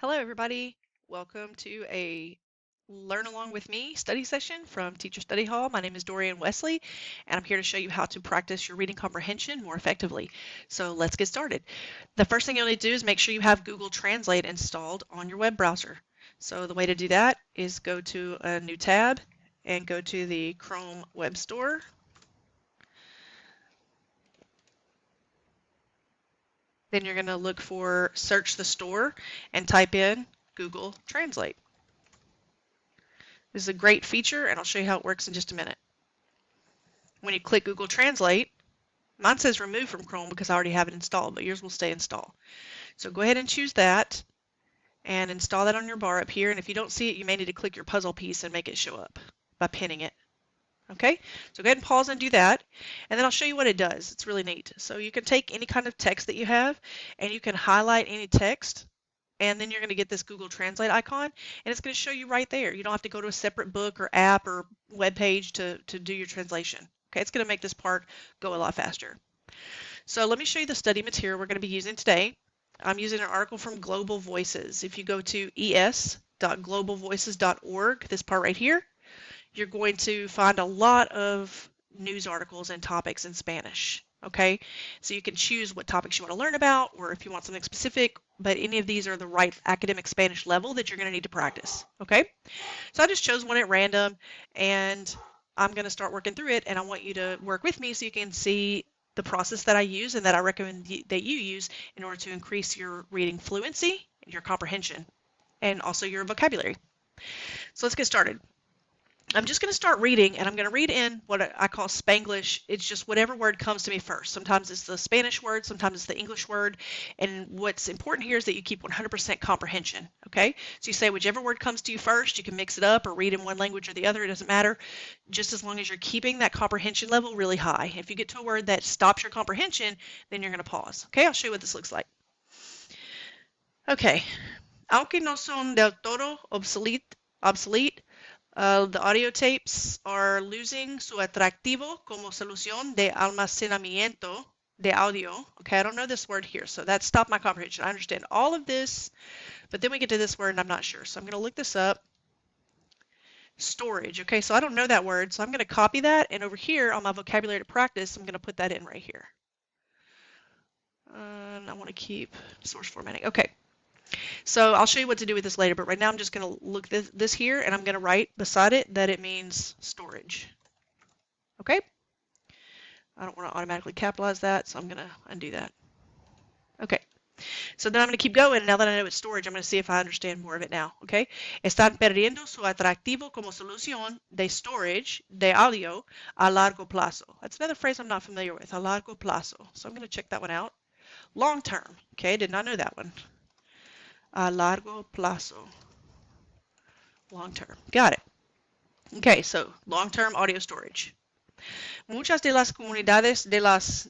Hello, everybody. Welcome to a Learn Along with Me study session from Teacher Study Hall. My name is Dorian Wesley, and I'm here to show you how to practice your reading comprehension more effectively. So let's get started. The first thing you'll need to do is make sure you have Google Translate installed on your web browser. So the way to do that is go to a new tab and go to the Chrome Web Store. Then you're going to look for Search the Store and type in Google Translate. This is a great feature, and I'll show you how it works in just a minute. When you click Google Translate, mine says remove from Chrome because I already have it installed, but yours will stay installed. So go ahead and choose that and install that on your bar up here. And if you don't see it, you may need to click your puzzle piece and make it show up by pinning it. Okay, so go ahead and pause and do that, and then I'll show you what it does. It's really neat. So you can take any kind of text that you have, and you can highlight any text, and then you're going to get this Google Translate icon, and it's going to show you right there. You don't have to go to a separate book or app or web page to do your translation. Okay, it's going to make this part go a lot faster. So let me show you the study material we're going to be using today. I'm using an article from Global Voices. If you go to es.globalvoices.org, this part right here, you're going to find a lot of news articles and topics in Spanish. Okay, so you can choose what topics you want to learn about, or if you want something specific, but any of these are the right academic Spanish level that you're going to need to practice. Okay, so I just chose one at random, and I'm going to start working through it, and I want you to work with me so you can see the process that I use and that I recommend that you use in order to increase your reading fluency, your comprehension, and also your vocabulary. So let's get started. I'm just going to start reading, and I'm going to read in what I call Spanglish. It's just whatever word comes to me first. Sometimes it's the Spanish word, sometimes it's the English word, and what's important here is that you keep 100% comprehension, okay? So you say whichever word comes to you first, you can mix it up or read in one language or the other, it doesn't matter, just as long as you're keeping that comprehension level really high. If you get to a word that stops your comprehension, then you're going to pause, okay? I'll show you what this looks like. Okay, aunque no son del todo obsolete, the audio tapes are losing su atractivo como solución de almacenamiento de audio. Okay, I don't know this word here, so that stopped my comprehension. I understand all of this, but then we get to this word and I'm not sure. So I'm going to look this up. Storage. Okay, so I don't know that word, so I'm going to copy that, and over here on my vocabulary to practice, I'm going to put that in right here. And I want to keep source formatting. Okay. So I'll show you what to do with this later, but right now I'm just going to look this here, and I'm going to write beside it that it means storage. Okay? I don't want to automatically capitalize that, so I'm going to undo that. Okay. So then I'm going to keep going. Now that I know it's storage, I'm going to see if I understand more of it now. Okay? Están perdiendo su atractivo como solución de storage de audio a largo plazo. That's another phrase I'm not familiar with, a largo plazo. So I'm going to check that one out. Long term. Okay, did not know that one. A largo plazo. Long term. Got it. Okay, so long-term audio storage. Muchas de las comunidades de las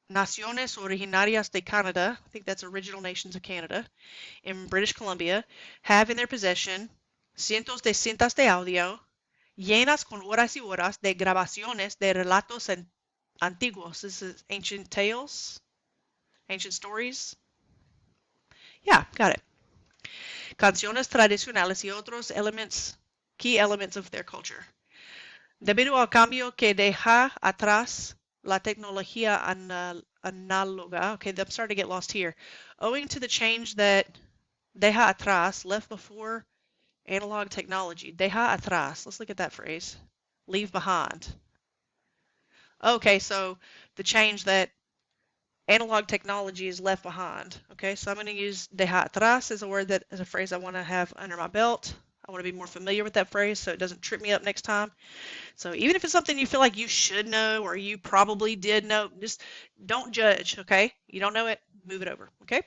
naciones originarias de Canada, I think that's original nations of Canada, in British Columbia, have in their possession cientos de cintas de audio llenas con horas y horas de grabaciones de relatos antiguos. This is ancient tales, ancient stories. Yeah, got it. Canciones tradicionales y otros elements, key elements of their culture. Debido al cambio que deja atrás la tecnología análoga, okay, I'm starting to get lost here. Owing to the change that deja atrás, left before analog technology. Deja atrás, let's look at that phrase. Leave behind. Okay, so the change that analog technology is left behind. Okay, so I'm going to use deja atrás as a word that is a phrase I want to have under my belt. I want to be more familiar with that phrase so it doesn't trip me up next time. So even if it's something you feel like you should know or you probably did know, just don't judge, okay? You don't know it, move it over, okay?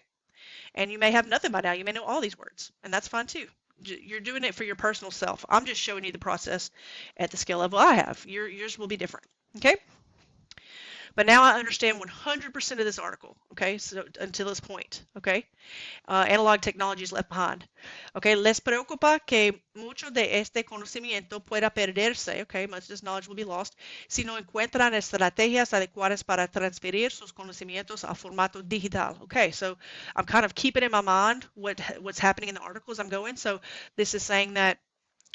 And you may have nothing by now. You may know all these words, and that's fine too. You're doing it for your personal self. I'm just showing you the process at the skill level I have. Yours will be different, okay? But now I understand 100% of this article, okay, so until this point, okay? Analog technologies left behind. Okay, les preocupa que mucho de este conocimiento pueda perderse, okay, much of this knowledge will be lost, si no encuentran estrategias adecuadas para transferir sus conocimientos a formato digital. Okay, so I'm kind of keeping in my mind what's happening in the article as I'm going. So this is saying that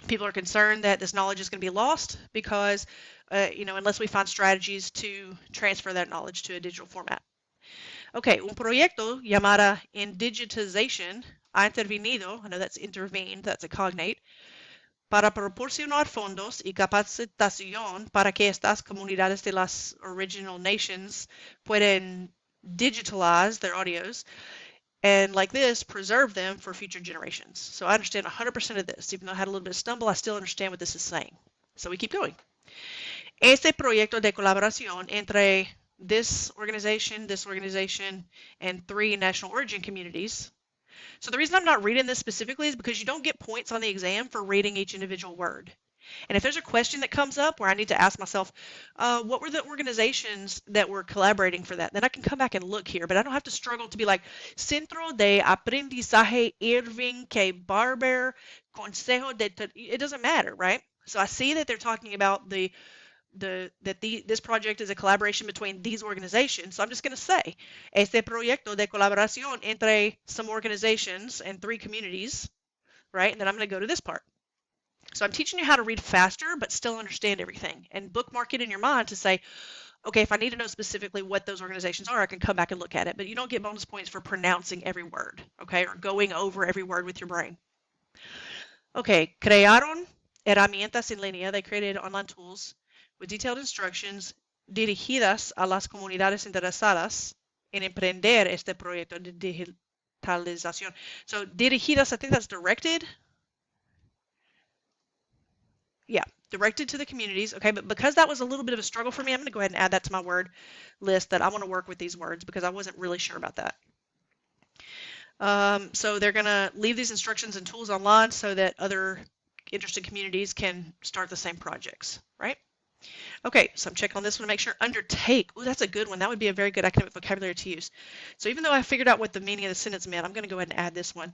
people are concerned that this knowledge is going to be lost because, unless we find strategies to transfer that knowledge to a digital format. Okay, un proyecto llamada indigitization ha intervenido, I know that's intervened, that's a cognate, para proporcionar fondos y capacitación para que estas comunidades de las original nations puedan digitalize their audios and like this, preserve them for future generations. So I understand 100% of this. Even though I had a little bit of stumble, I still understand what this is saying. So we keep going. Este proyecto de colaboración entre this organization, and 3 national origin communities. So the reason I'm not reading this specifically is because you don't get points on the exam for reading each individual word. And if there's a question that comes up where I need to ask myself, what were the organizations that were collaborating for that? Then I can come back and look here, but I don't have to struggle to be like, Centro de Aprendizaje Irving K. Barber, Consejo de... It doesn't matter, right? So I see that they're talking about this project is a collaboration between these organizations. So I'm just going to say, este proyecto de colaboración entre some organizations and 3 communities, right? And then I'm going to go to this part. So I'm teaching you how to read faster, but still understand everything, and bookmark it in your mind to say, okay, if I need to know specifically what those organizations are, I can come back and look at it, but you don't get bonus points for pronouncing every word, okay, or going over every word with your brain. Okay, crearon herramientas en línea. They created online tools with detailed instructions dirigidas a las comunidades interesadas en emprender este proyecto de digitalización. So dirigidas, I think that's directed. Yeah, directed to the communities. Okay, but because that was a little bit of a struggle for me, I'm going to go ahead and add that to my word list that I want to work with these words because I wasn't really sure about that. So they're going to leave these instructions and tools online so that other interested communities can start the same projects, right? Okay, so I'm checking on this one to make sure. Undertake. Oh, that's a good one. That would be a very good academic vocabulary to use. So even though I figured out what the meaning of the sentence meant, I'm going to go ahead and add this one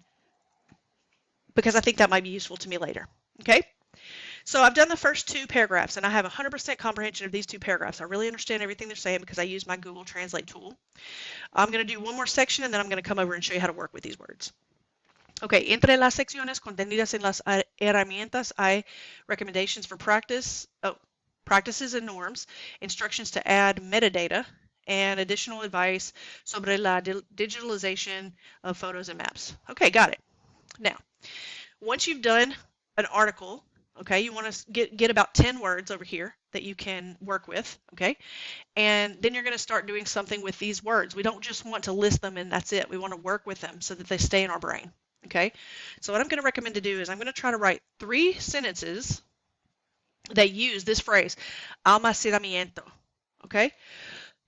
because I think that might be useful to me later. Okay? So I've done the first 2 paragraphs, and I have 100% comprehension of these 2 paragraphs. I really understand everything they're saying because I use my Google Translate tool. I'm going to do one more section, and then I'm going to come over and show you how to work with these words. Okay, entre las secciones contenidas en las herramientas hay recommendations for practices and norms, instructions to add metadata, and additional advice sobre la digitalization of photos and maps. Okay, got it. Now, once you've done an article, okay, you want to get about 10 words over here that you can work with, okay? And then you're going to start doing something with these words. We don't just want to list them and that's it. We want to work with them so that they stay in our brain, okay? So what I'm going to recommend to do is I'm going to try to write 3 sentences that use this phrase, almacenamiento, okay?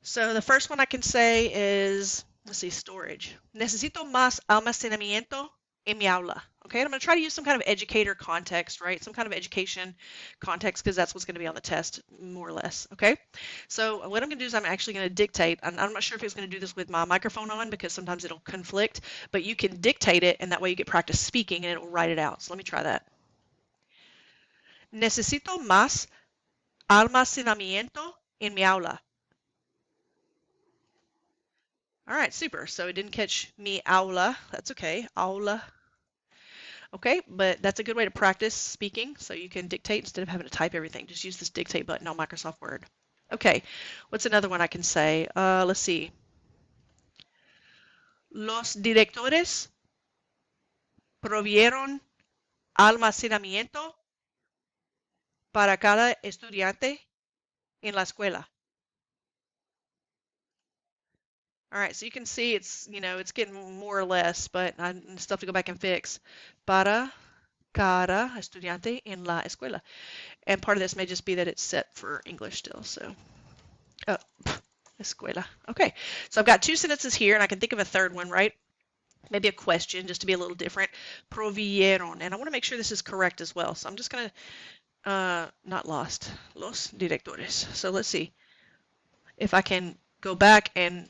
So the first one I can say is, let's see, storage. Necesito más almacenamiento en mi aula. Okay, and I'm going to try to use some kind of educator context, right? Some kind of education context because that's what's going to be on the test, more or less. Okay, so what I'm going to do is I'm actually going to dictate. I'm not sure if it's going to do this with my microphone on because sometimes it'll conflict, but you can dictate it and that way you get practice speaking and it'll write it out. So let me try that. Necesito más almacenamiento en mi aula. All right, super. So it didn't catch mi aula. That's okay. Aula. Okay, but that's a good way to practice speaking, so you can dictate instead of having to type everything. Just use this dictate button on Microsoft Word. Okay, what's another one I can say? Let's see. Los directores provieron almacenamiento para cada estudiante en la escuela. All right, so you can see it's, it's getting more or less, but I still have to go back and fix. Para cada estudiante en la escuela. And part of this may just be that it's set for English still, so. Oh, escuela. Okay, so I've got 2 sentences here, and I can think of a third one, right? Maybe a question, just to be a little different. Provieron, and I want to make sure this is correct as well, so I'm just going to, not lost, los directores. So let's see. if I can go back and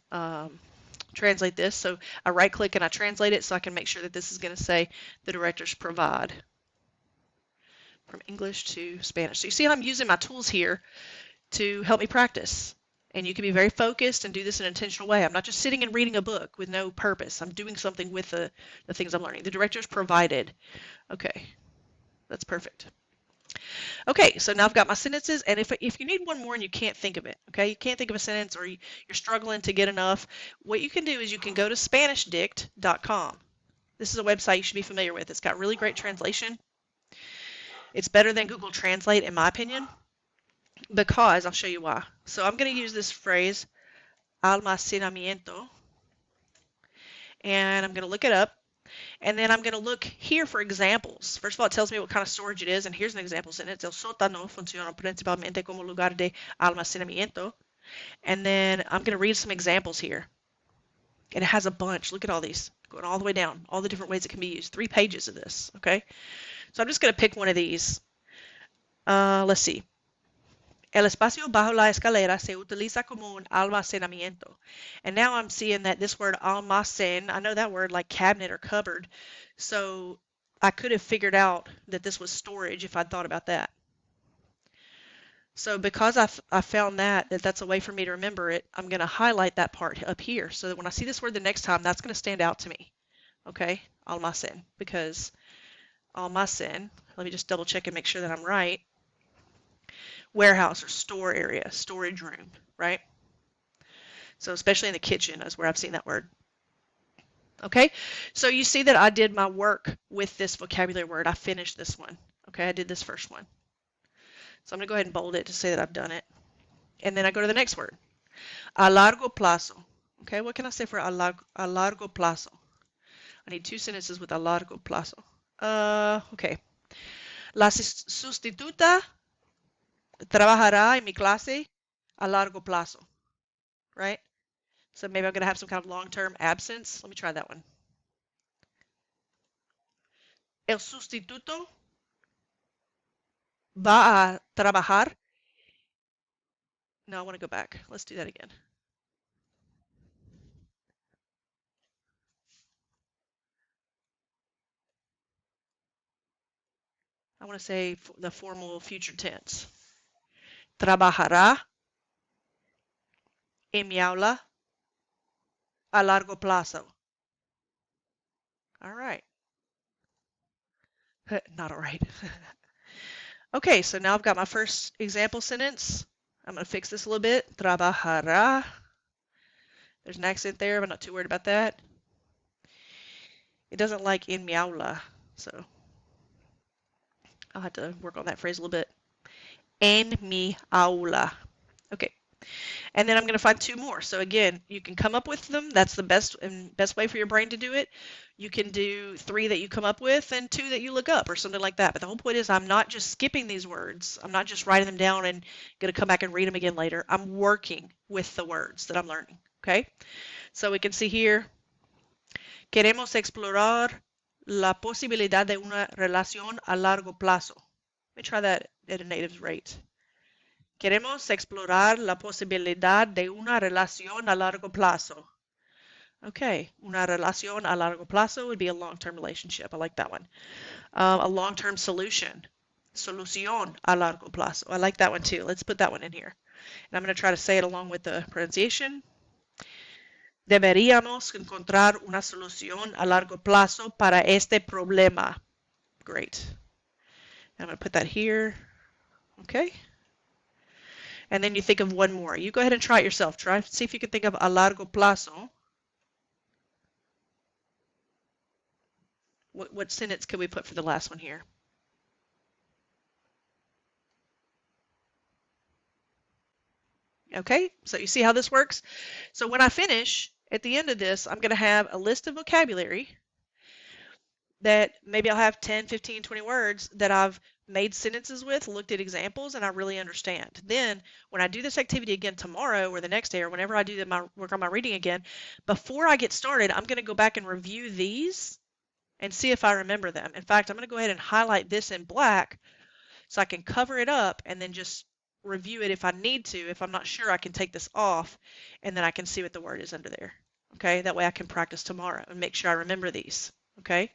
translate this. So I right click and I translate it so I can make sure that this is going to say the directors provide from English to Spanish. So you see how I'm using my tools here to help me practice. And you can be very focused and do this in an intentional way. I'm not just sitting and reading a book with no purpose. I'm doing something with the things I'm learning. The directors provided. Okay, that's perfect. Okay, so now I've got my sentences, and if you need one more and you can't think of it, okay, you can't think of a sentence or you're struggling to get enough, what you can do is you can go to SpanishDict.com. This is a website you should be familiar with. It's got really great translation. It's better than Google Translate, in my opinion, because I'll show you why. So I'm going to use this phrase, almacenamiento, and I'm going to look it up. And then I'm going to look here for examples. First of all, it tells me what kind of storage it is, and here's an example sentence. El sótano funciona principalmente como lugar de almacenamiento. And then I'm going to read some examples here. And it has a bunch. Look at all these, going all the way down, all the different ways it can be used. 3 pages of this, okay? So I'm just going to pick one of these. Let's see. El espacio bajo la escalera se utiliza como un almacenamiento. And now I'm seeing that this word almacén, I know that word like cabinet or cupboard, so I could have figured out that this was storage if I'd thought about that. So because I found that's a way for me to remember it, I'm going to highlight that part up here so that when I see this word the next time, that's going to stand out to me. Okay, almacén, because almacén, let me just double check and make sure that I'm right. Warehouse or store area, storage room, right? So especially in the kitchen is where I've seen that word. Okay, so you see that I did my work with this vocabulary word. I finished this one. Okay, I did this first one. So I'm going to go ahead and bold it to say that I've done it. And then I go to the next word. A largo plazo. Okay, what can I say for a largo plazo? I need 2 sentences with a largo plazo. Okay. La sustituta trabajará en mi clase a largo plazo, right? So maybe I'm going to have some kind of long-term absence. Let me try that one. El sustituto va a trabajar. No, I want to go back. Let's do that again. I want to say the formal future tense. Trabajará en mi aula a largo plazo. All right. Not all right. Okay, so now I've got my first example sentence. I'm going to fix this a little bit. Trabajará. There's an accent there, but I'm not too worried about that. It doesn't like en mi aula, so I'll have to work on that phrase a little bit. En mi aula. Okay. And then I'm going to find 2 more. So again, you can come up with them. That's the best way for your brain to do it. You can do 3 that you come up with and 2 that you look up or something like that. But the whole point is I'm not just skipping these words. I'm not just writing them down and going to come back and read them again later. I'm working with the words that I'm learning. Okay? So we can see here, queremos explorar la posibilidad de una relación a largo plazo. Let me try that at a native rate. Queremos explorar la posibilidad de una relación a largo plazo. Okay, una relación a largo plazo would be a long-term relationship. I like that one. A long-term solution. Solución a largo plazo. I like that one too. Let's put that one in here. And I'm going to try to say it along with the pronunciation. Deberíamos encontrar una solución a largo plazo para este problema. Great. I'm going to put that here. Okay. And then you think of one more. You go ahead and try it yourself. Try, see if you can think of a largo plazo. What sentence could we put for the last one here? Okay, so you see how this works? So when I finish, at the end of this, I'm going to have a list of vocabulary that maybe I'll have 10, 15, 20 words that I've made sentences with, looked at examples, and I really understand. Then when I do this activity again tomorrow or the next day or whenever I do my work on my reading again, before I get started, I'm going to go back and review these and see if I remember them. In fact, I'm going to go ahead and highlight this in black so I can cover it up and then just review it if I need to. If I'm not sure, I can take this off and then I can see what the word is under there. Okay, that way I can practice tomorrow and make sure I remember these. Okay,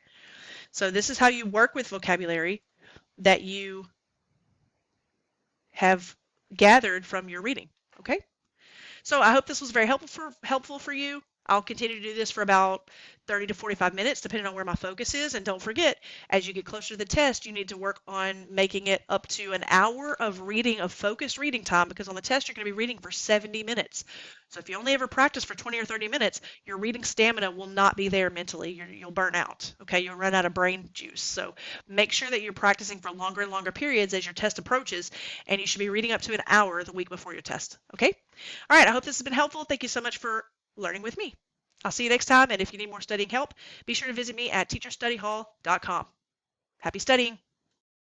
so this is how you work with vocabulary that you have gathered from your reading. Okay, so I hope this was very helpful for you. I'll continue to do this for about 30 to 45 minutes, depending on where my focus is. And don't forget, as you get closer to the test, you need to work on making it up to an hour of reading, of focused reading time, because on the test, you're going to be reading for 70 minutes. So if you only ever practice for 20 or 30 minutes, your reading stamina will not be there mentally. You'll burn out. Okay, you'll run out of brain juice. So make sure that you're practicing for longer and longer periods as your test approaches, and you should be reading up to an hour the week before your test. Okay? All right, I hope this has been helpful. Thank you so much for learning with me. I'll see you next time, and if you need more studying help, be sure to visit me at teacherstudyhall.com. Happy studying!